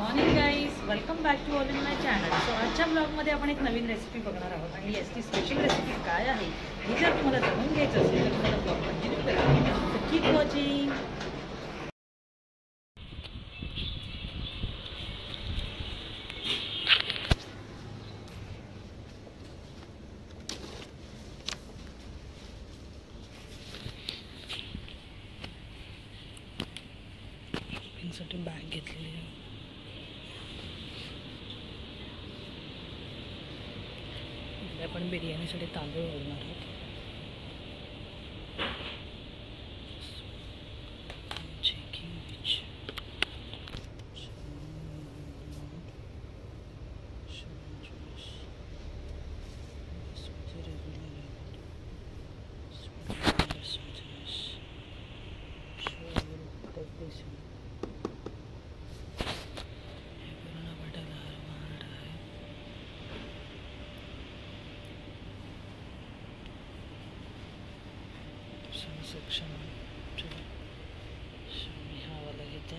Morning guys, welcome back to all in my channel. So आजच्या ब्लॉगमध्ये आपण एक नवीन रेसिपी बघणार आहोत आणि याची स्पेशल रेसिपी काय आहे ही जर तुम्हाला जाणून घ्यायचं असेल तर तुम्हाला ब्लॉग कंटिन्यू करा. So keep watching. साठी बॅग घेतलेली आहे. आपण बिर्याणीसाठी तांदूळ घालणार आहोत. सेक्शन मी हा वाला घेते.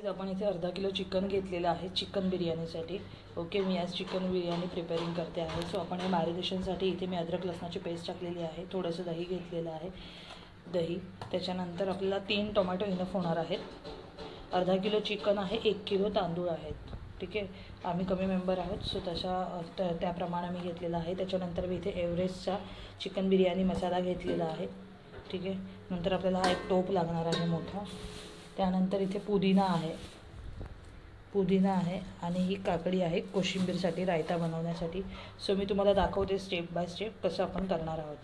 आपण इथे अर्धा किलो चिकन घेतलेलं आहे चिकन बिर्याणीसाठी. ओके, मी आज चिकन बिर्याणी प्रिपेअरिंग करते आहे. सो आपण हे मॅरिनेशनसाठी इथे मी अद्रक लसणाची पेस्ट टाकलेली आहे. थोडंसं दही घेतलेलं आहे. दही, त्याच्यानंतर आपल्याला 3 टोमॅटो इनफ होणार आहेत. अर्धा किलो चिकन आहे, 1 किलो तांदूळ आहेत. ठीक आहे, आम्ही कमी मेंबर आहोत सो त्याप्रमाणे मी घेतलेला आहे. त्याच्यानंतर मी इथे एव्हरेस्टचा चिकन बिर्याणी मसाला घेतलेला आहे. ठीक आहे, नंतर आपल्याला हा एक टोप लागणार आहे मोठा. त्यानंतर इथे पुदिना आहे आणि ही काकडी आहे कोशिंबीरसाठी, रायता बनवण्यासाठी. सो मी तुम्हाला दाखवते स्टेप बाय स्टेप कसं आपण करणार आहोत.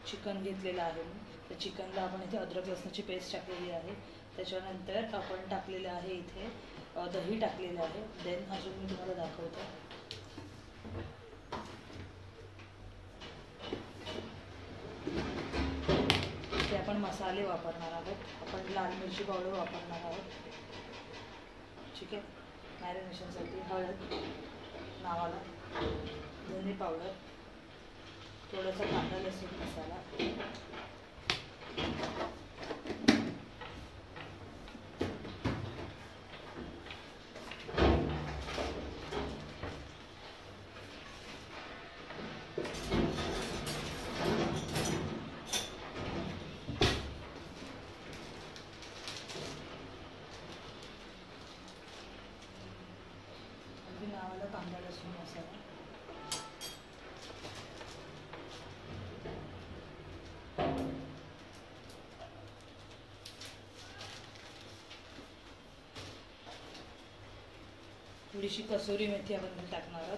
चिकन घेतलेलं आहे मी. तर चिकनला आपण इथे अद्रक लसणाची पेस्ट टाकलेली आहे. त्याच्यानंतर आपण टाकलेलं आहे इथे दही टाकलेलं आहे. देन अजून मी तुम्हाला दाखवते. आपण मसाले वापरणार आहोत. आपण लाल मिरची पावडर वापरणार आहोत. ठीक आहे, मॅरिनेशनसाठी हळद नावाला, धने पावडर, थोडासा कांदा लसूण मसाला, कांदा लसूण मसाला, थोडीशी कसुरी मेथी आपण टाकणार आहोत.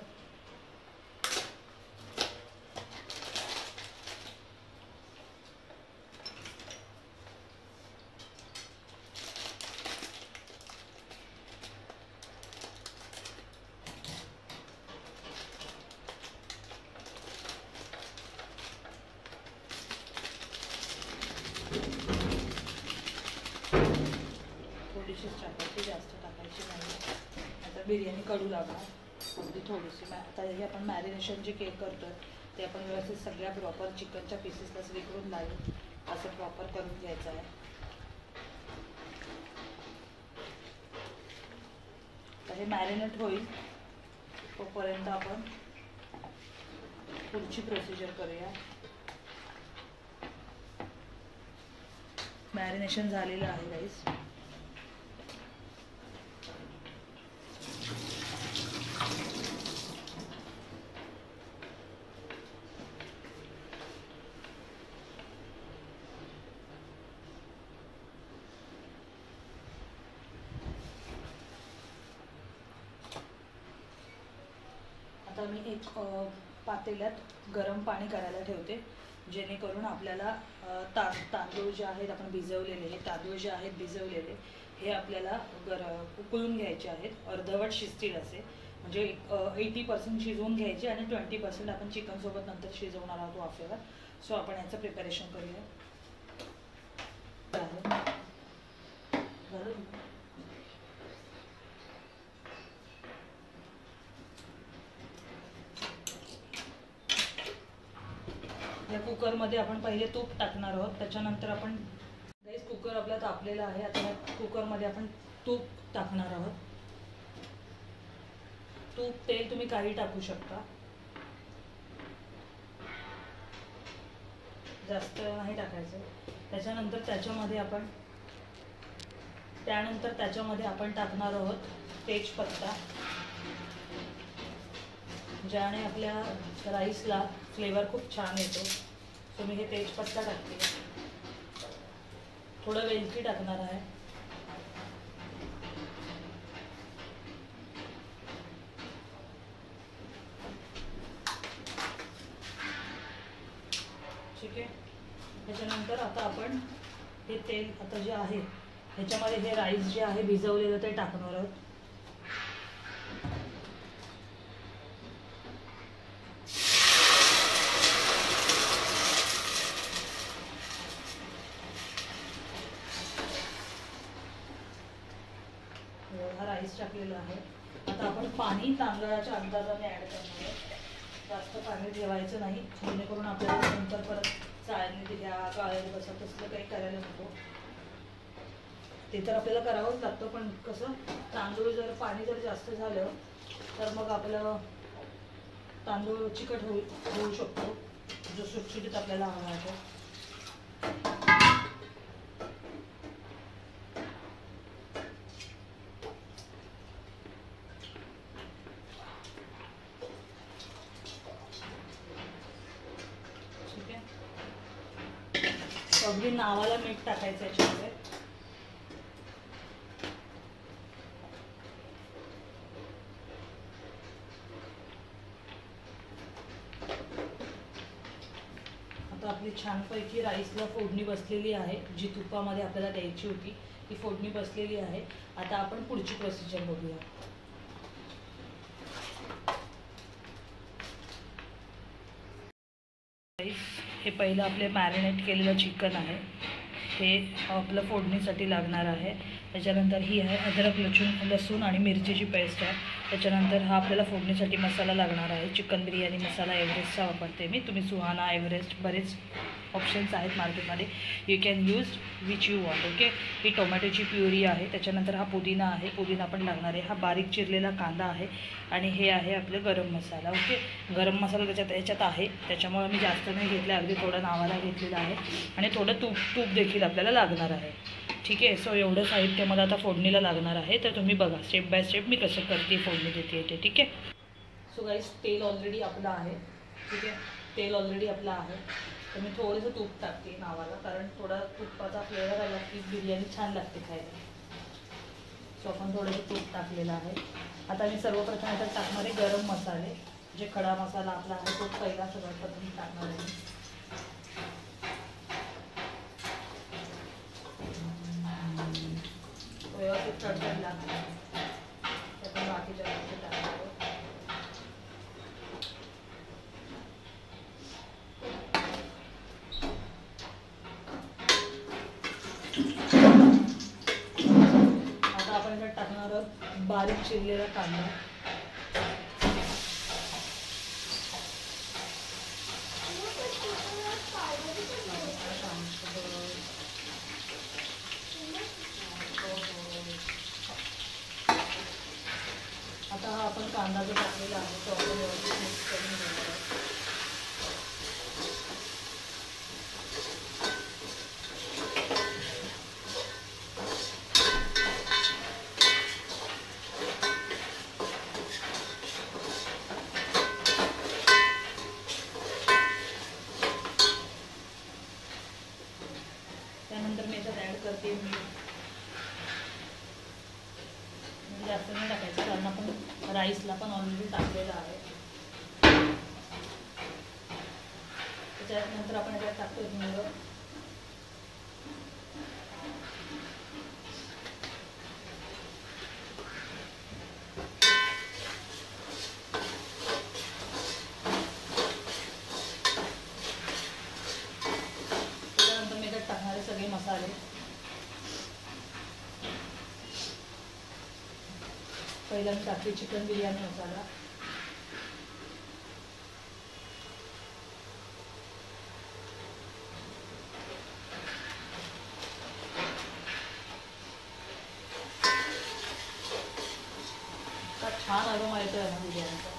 थोडीशीच टाकायची, जास्त टाकायची नाही, आता बिर्याणी कडू लागणार. अगदी थोडीशी. आता हे आपण मॅरिनेशन जे केक करतो ते आपण व्यवस्थित सगळ्या प्रॉपर चिकनच्या पीसेसला विकरून लागेल असं प्रॉपर करून घ्यायचं आहे. तर हे मॅरिनेट होईल तोपर्यंत आपण पुढची प्रोसिजर करूया. मॅरिनेशन झालेलं आहे गाईस. आता मी एक पातेल्यात गरम पाणी करायला ठेवते, जेणेकरून आपल्याला तांदूळ जे आहेत आपण भिजवलेले, हे तांदूळ जे आहेत भिजवलेले हे आपल्याला उकळून घ्यायचे आहेत. अर्धवट शिजतील असे. म्हणजे 80% शिजवून घ्यायची आणि 20% आपण चिकनसोबत नंतर शिजवणार आहोत वाफेवर. सो आपण याचं प्रिपरेशन करूया. या कुकरमध्ये आपण पहिले तूप टाकणार आहोत. त्याच्यानंतर आपण गाईस कुकर आपला तापलेला आहे. आता या कुकरमध्ये आपण तूप टाकणार आहोत. तूप तेल तुम्ही काही टाकू शकता, जास्त नाही टाकायचं. त्याच्यानंतर त्याच्यामध्ये आपण टाकणार आहोत तेजपत्ता, ज्याने आपल्या राईसला फ्लेवर खूप छान येतो. सो मी हे तेजपत्ता टाकते. थोडं वेलची टाकणार आहे. ठीक आहे. त्याच्यानंतर आता आपण हे तेल आता जे आहे ह्याच्यामध्ये हे राईस जे आहे भिजवलेलं ते टाकणार आहोत. हा राईस टाकलेला आहे. आता आपण पाणी तांदळाच्या अंदाजाने ॲड करणार आहे. जास्त पाणी ठेवायचं नाही, जेणेकरून आपल्याला नंतर परत चाळणी घ्या गाळ्यात बसा तसलं काही करायला नको. ते तर आपल्याला करावंच लागतं, पण कसं तांदूळ जर पाणी जर जास्त झालं तर मग आपलं तांदूळ चिकट होऊ शकतो, जो सुटसुटीत आपल्याला हवा आहे. ठीक आहे. अगदी नावाला मीठ टाकायचं याच्यामध्ये. आता आपली छानपैकी राईसला फोडणी बसलेली आहे. जी तुपामध्ये आपल्याला द्यायची होती ती फोडणी बसलेली आहे. आता आपण पुढची प्रोसिजर बघूया. हे पहिलं आपले मॅरिनेट केलेलं चिकन आहे, हे आपलं फोडणीसाठी लागणार आहे. त्याच्यानंतर ही आहे अद्रक लसूण आणि मिरचीची पेस्ट आहे. त्याच्यानंतर हा आपल्याला फोडणीसाठी मसाला लागणार आहे. चिकन बिर्याणी मसाला एव्हरेस्टचा वापरते मी. तुम्ही सुहाना, एव्हरेस्ट बरेच ऑप्शन्स आहेत मार्केटमध्ये, you can use which you want. Okay. ही टोमॅटोची प्युरी आहे. त्याच्यानंतर हा पुदिना आहे, पुदिना पण लागणार आहे. हा बारीक चिरलेला कांदा आहे आणि हे आहे आपलं गरम मसाला. ओके. गरम मसाला याच्यात आहे, त्याच्यामुळे मी जास्त नाही घेतला, अगदी थोडं नावाला घेतलेलं आहे. आणि थोडं तूप देखील आपल्याला लागणार आहे. ठीक आहे. सो एवढं साहित्य मला आता फोडणीला लागणार आहे. तर तुम्ही बघा स्टेप बाय स्टेप मी कसं करते, फोडणी देते ते. ठीक आहे. सो गाईस तेल ऑलरेडी आपलं आहे. ठीक आहे. तेल ऑलरेडी आपलं आहे. तर मी थोडंसं तूप टाकते नावाला, कारण थोडा तुपाचा फ्लेवर आला की बिर्याणी छान लागते खायला. सो आपण थोडंसं तूप टाकलेलं आहे. आता मी सर्वप्रथम याच्यात टाकणारे गरम मसाले, जे खडा मसाला आपला आहे तो पहिला सगळ्यात प्रथम टाकणार आहे. व्यवस्थित तडतडला त्यातून बाकीच्या गोष्टी टाकणार. आता आपण याच्यात टाकणार आहोत बारीक चिरलेला कांदा. आता हा आपण कांदा जो टाकलेला आहे तो आपण व्यवस्थित मिक्स करून घेणार आहोत. त्यानंतर मी याच्यात ॲड करते मीठ. जास्त नाही टाकायचं, कारण आपण राईसला पण ऑलरेडी टाकलेलं आहे. त्याच्यानंतर आपण याच्यात टाकतो हिंग. पहिला मी टाकते चिकन बिर्याणी मसाला. छान अरोमा येतोय ना बिर्याणीचा.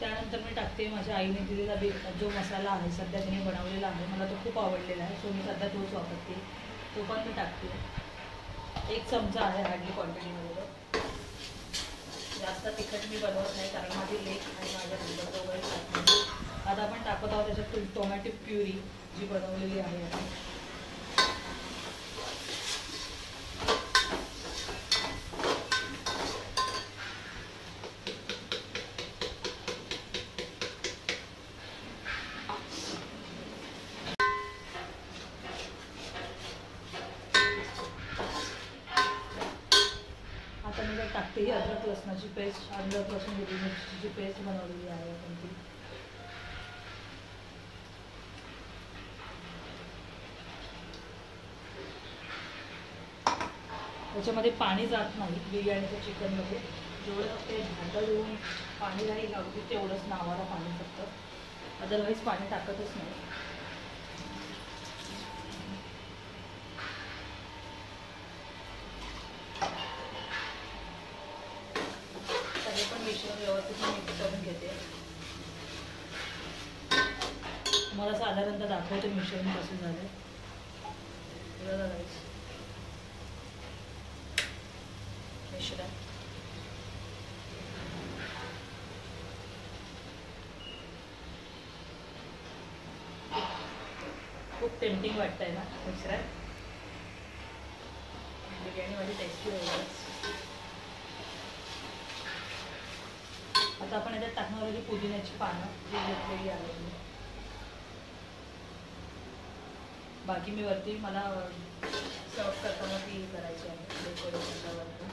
त्यानंतर मी टाकते माझ्या आईने दिलेला जो मसाला आहे सध्या तिने बनवलेला आहे, मला तो खूप आवडलेला आहे, सो मी सध्या तोच वापरते. तो पण मी टाकते. 1 चमचा आहे हार्डली क्वांटिटीमध्ये. जास्त तिखट मी बनवत नाही कारण माझी लेक आणि माझ्या नंतर वगैरे खात नाही. आता आपण टाकत आहोत त्याच्यात टोमॅटो प्युरी जी बनवलेली आहे. आता मी टाकते ही अद्रक लसणाची पेस्ट, अद्रक लसूण हिरवी मिरचीची पेस्ट बनवलेली आहे आपण ती. त्याच्यामध्ये पाणी जात नाही बिर्याणीच्या चिकनमध्ये. जेवढं ते भांडं धुवून पाणी राहील अगदी तेवढंच नावाला पाणी फक्त, अदरवाईज पाणी टाकतच नाही. सगळे पण मिश्रण व्यवस्थित मिक्स करून घेते. मला साधारणतः दाखवते मिश्रण कसं झालं. मिश्रण खूप टेम्पटिंग वाटतंय ना मिश्रण. बिर्याणी माझी टेस्टी होईल. आता आपण याच्यात टाकणार आहोत पुदिन्याची पानं जी घेतलेली आहे. बाकी मी वरती मला सर्व करताना ती करायची आहे डेकोरेशनच्या वरती.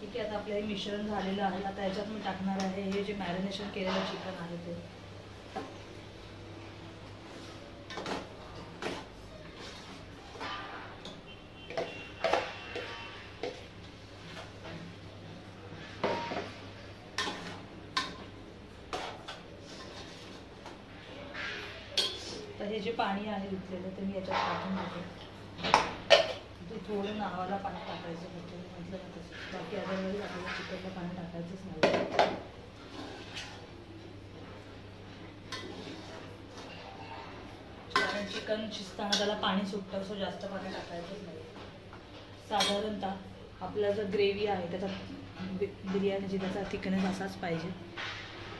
ठीक आहे, आता आपलं हे मिश्रण झालेलं आहे. आता याच्यात मी टाकणार आहे हे जे मॅरिनेशन केलेलं चिकन आहे ते. तर हे जे पाणी आहे धुतलेलं ते मी याच्यात टाकून देते. ते थोडं नावाला पाणी टाकायचं होतं म्हटलं ना तसं. बाकी अदरवाईज आपल्याला चिकनला पाणी टाकायचंच नाही. कारण चिकन शिजताना त्याला पाणी सुटतं, सो जास्त पाणी टाकायचंच नाही. साधारणतः आपला जो ग्रेव्ही आहे त्याचा बिर्याणीची त्याचा थिकनेस असाच पाहिजे,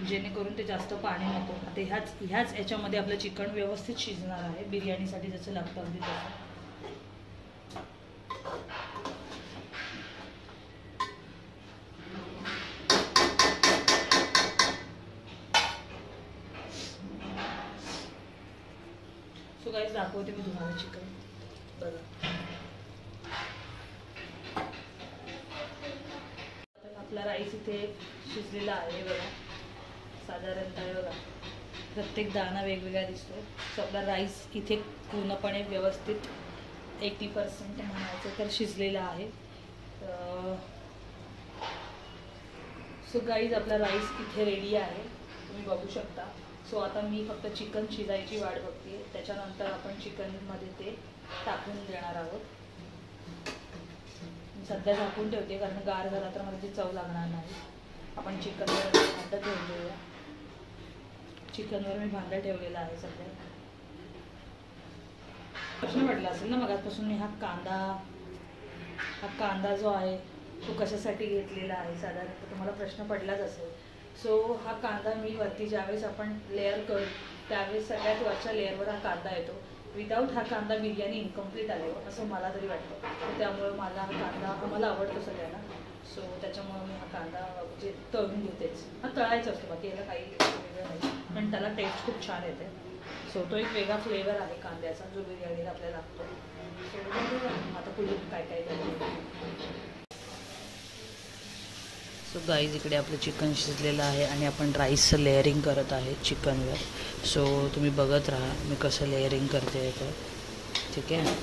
जेणेकरून ते जास्त पाणी नको. आता ह्याच याच्यामध्ये आपलं चिकन व्यवस्थित शिजणार आहे बिर्याणीसाठी जसं लागतं अगदी तसं. सो गाईज दाखवते मी तुम्हाला चिकन. बघा आपला राईस इथे शिजलेला आहे. बघा साधारणतः बघा प्रत्येक दाणा वेगवेगळा दिसतो. सो आपला राईस इथे पूर्णपणे व्यवस्थित 80% म्हणायचं तर शिजलेला आहे. सो गाईज आपला राईस इथे रेडी आहे, तुम्ही बघू शकता. सो आता मी फक्त चिकन शिजायची वाट बघते, त्याच्यानंतर आपण चिकनमध्ये ते टाकून देणार आहोत. सध्या झाकून ठेवते कारण गार झाला तर मला ती चव लागणार नाही. आपण चिकनवर भांडं ठेवून देऊया. चिकनवर मी भांडं ठेवलेलं आहे सध्या. प्रश्न पडला असेल ना मगापासून मी हा कांदा जो आहे तो कशासाठी घेतलेला आहे, साधारणतः तुम्हाला प्रश्न पडलाच असेल. सो हा कांदा मी वरती ज्यावेळेस आपण लेअर करू त्यावेळेस सगळ्यात वरच्या लेअरवर हा कांदा येतो. विदाऊट हा कांदा बिर्याणी इनकम्प्लीट आली असं मला तरी वाटतं. तर त्यामुळे मला हा कांदा मला आवडतो सगळ्यांना. सो त्याच्यामुळे मी हा कांदा म्हणजे तळून घेतेच. हा तळायचा असतो, बाकी याला काही वेगळं नाही, पण त्याला टेस्ट खूप छान येते. सो तो एक वेगळा फ्लेवर आहे कांद्याचा जो बिर्याणीला आपल्याला लागतो. सो आता पुढे काय काय करायचं. सो गाईज इकडे आपलं चिकन शिजलेलं आहे आणि आपण राईसचं लेअरिंग करत आहे चिकनवर. सो तुम्ही बघत राहा मी कसं लेअरिंग करते तर ठीक आहे.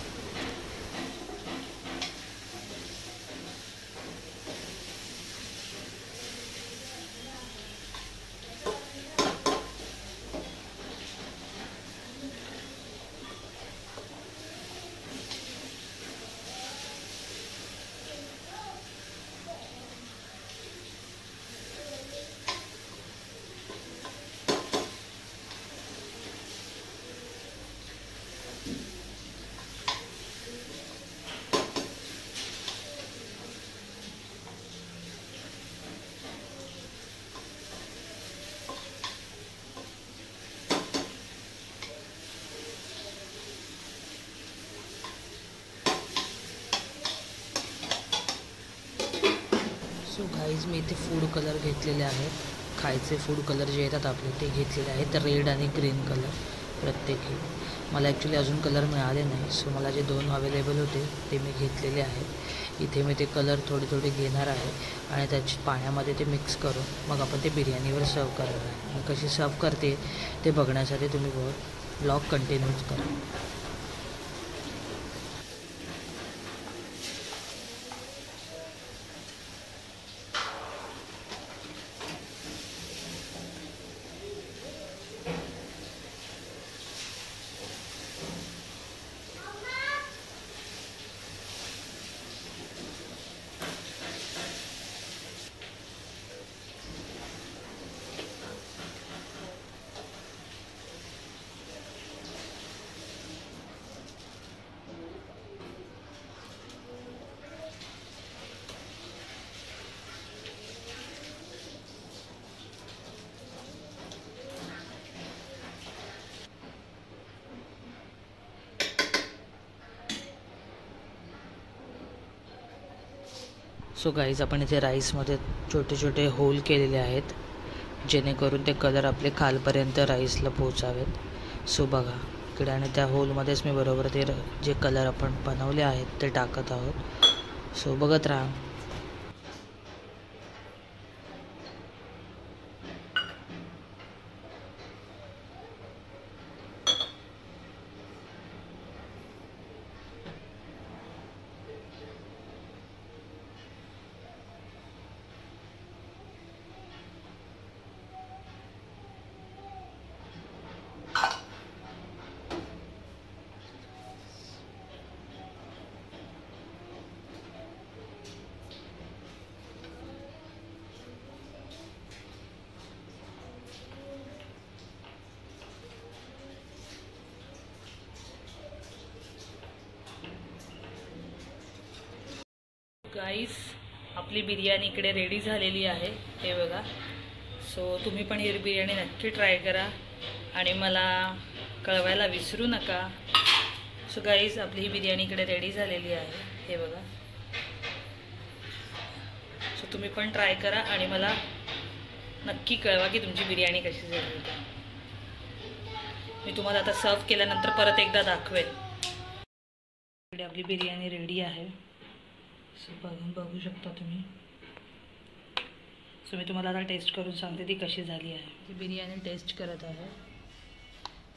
सो गाईज मी इथे फूड कलर घेतलेले आहेत, खायचे फूड कलर जे येतात आपले ते घेतलेले आहेत, रेड आणि ग्रीन कलर प्रत्येकी. मला ॲक्च्युली अजून कलर मिळाले नाही, सो मला जे 2 अवेलेबल होते ते मी घेतलेले आहेत. इथे मी ते कलर थोडे थोडे घेणार आहे आणि त्याची पाण्यामध्ये ते मिक्स करून मग आपण ते बिर्याणीवर सर्व करणार आहे. मी कशी सर्व करते ते बघण्यासाठी तुम्ही ब्लॉग कंटिन्यूच करा. सो गाईज आपण इथे राईसमध्ये छोटे छोटे होल केलेले आहेत जेणेकरून ते कलर आपले खालपर्यंत राईसला पोचावेत. सो बघा इकडे आणि त्या होलमध्येच मी बरोबर ते जे कलर आपण बनवले आहेत ते टाकत आहोत. सो बघत राहा. गाईस आपली बिर्याणी इकडे रेडी झालेली आहे हे बघा. सो तुम्ही पण ही बिर्याणी नक्की ट्राय करा आणि मला कळवायला विसरू नका. सो गाईस आपली ही बिर्याणी इकडे रेडी झालेली आहे हे बघा. सो तुम्ही पण ट्राय करा आणि मला नक्की कळवा की तुमची बिर्याणी कशी झाली. मी तुम्हाला आता सर्व केल्यानंतर परत एकदा दाखवेन. इकडे आपली बिर्याणी रेडी आहे. सो बघू शकता तुम्ही. सो मी तुम्हाला आता टेस्ट करून सांगते ती कशी झाली आहे. ती बिर्याणी टेस्ट करत आहे.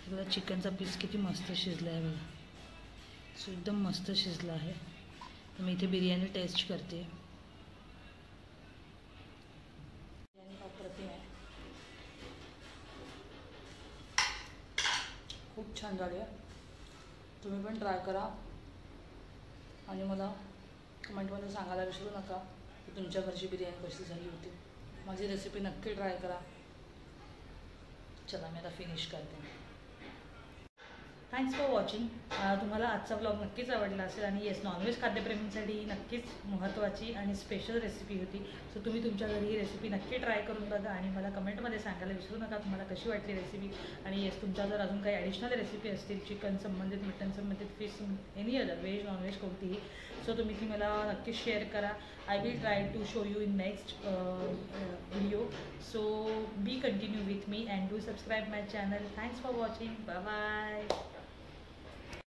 बघा चिकनचा पीस किती मस्त शिजला आहे बघा. सो एकदम मस्त शिजला आहे. मी इथे बिर्याणी टेस्ट करते. बिर्याणी अप्रतिम आहे, खूप छान झाली आहे. तुम्ही पण ट्राय करा आणि मला कमेंटमध्ये सांगायला विसरू नका की तुमच्या घरची बिर्याणी कशी झाली होती. माझी रेसिपी नक्की ट्राय करा. चला मी आता फिनिश करते. Thanks for watching. तुम्हाला आजचा ब्लॉग नक्कीच आवडला असेल आणि येस नॉनव्हेज खाद्यप्रेमींसाठी नक्कीच महत्त्वाची आणि स्पेशल रेसिपी होती. सो तुम्ही तुमच्या घरी ही रेसिपी नक्की ट्राय करून बघा आणि मला कमेंटमध्ये सांगायला विसरू नका तुम्हाला कशी वाटली रेसिपी. आणि येस तुमच्या जर अजून काही ॲडिशनल रेसिपी असतील चिकन संबंधित, मटन संबंधित, fish any other veg non veg कोणतीही, सो तुम्ही ती मला नक्कीच शेअर करा. I will try to show you in next video. So be continue with me and do subscribe my channel. Thanks for watching. Bye bye.